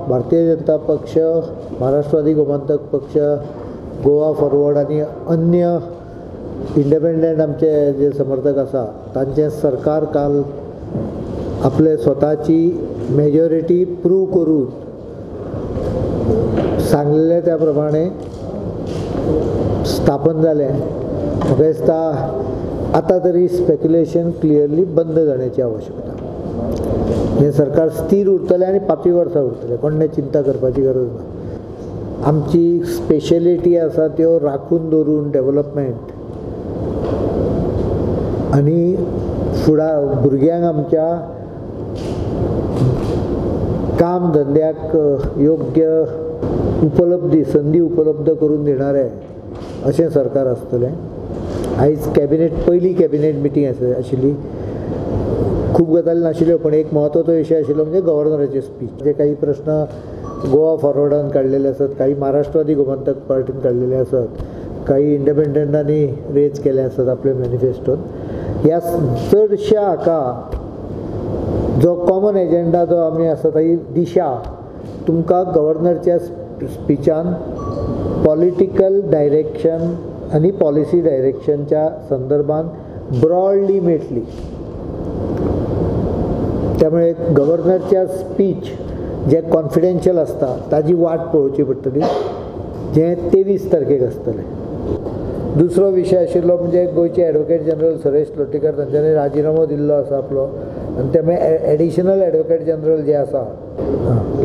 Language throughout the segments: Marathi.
भारतीय जनता पक्ष, महाराष्ट्रवादी गोमांतक पक्ष, गोवा फॉरवर्ड आणि अन्य इंडिपेंडंट आमचे जे समर्थक आसा तांचें सरकार काल आपले स्वताची मेजॉरिटी प्रूव करून सांगलेले त्या प्रमाणे स्थापन जालें. म्हाका दिसता आतां तरी स्पेक्युलेशन क्लियरली बंद जाण्याची आवश्यकता. हे सरकार स्थिर उरतलें आनी 5 वर्सां उरतलें, कोणें चिंता करपाची गरज ना. आमची स्पेशलिटी आसा त्यो राखून दवरून डेव्हलपमेंट आनी भुरग्यांक आमच्या काम धंद्याक योग्य उपलब्धी संधी उपलब्ध करून दिणारे अशें सरकार आसतलें. आयज पयली कॅबिनेट मिटींग आशिल्ली. खूब गजाली नाशिल्ल्यो, पण एक म्हत्वाचो विशय आशिल्लो म्हणजे गव्हर्नराचे स्पीच. जे काही प्रश्न गोवा फॉरवर्डान काडलेले आसात, काही महाराष्ट्रवादी गोमांतक पार्टीन काडलेले आसात, काही इंडिपेंडंटांनी रेज केले आसात आपल्या मॅनिफेस्टोन. ह्या चडशा हाका जो कॉमन एजेंडा जो आमी आसा ती दिशा तुमकां गव्हर्नरच्या स्पीचान पॉलिटिकल डायरेक्शन आणि पॉलिसी डायरेक्शनच्या संदर्भात ब्रॉडली मेळटली. त्यामुळे गव्हर्नरच्या स्पीच जे कॉन्फिडेन्शियल आसता ताजी वाट पळोवची पडटली, जे 23 तारखेक आसतलें. दुसरो विशय आशिल्लो म्हणजे गोंयचे ॲडव्होकेट जनरल सुरेश लोटलीकर तांच्यांनी राजिनामो दिल्लो आसा आपलो, आनी ते मागीर एडिशनल ॲडव्होकेट जनरल जे आसा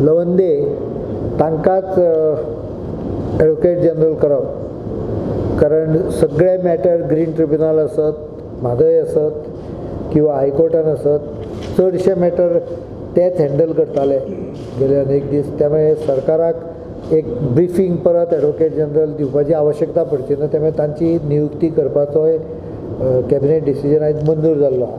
लवंदे तांकांच ॲडव्होकेट जनरल करप. कारण सगळे मॅटर ग्रीन ट्रिब्युनल आसत, म्हादय आसत किंवा हायकोर्टान आसत, चडशे मॅटर तेच हँडल करताले गेले अनेक दीस. त्यामुळे सरकाराक एक ब्रिफींग परत ॲडव्होकेट जनरल दिवपाची आवश्यकता पडची ना. त्यामुळे तांची नियुक्ती करपाचोय कॅबिनेट डिसिजन आयज मंजूर जाल्लो आहा.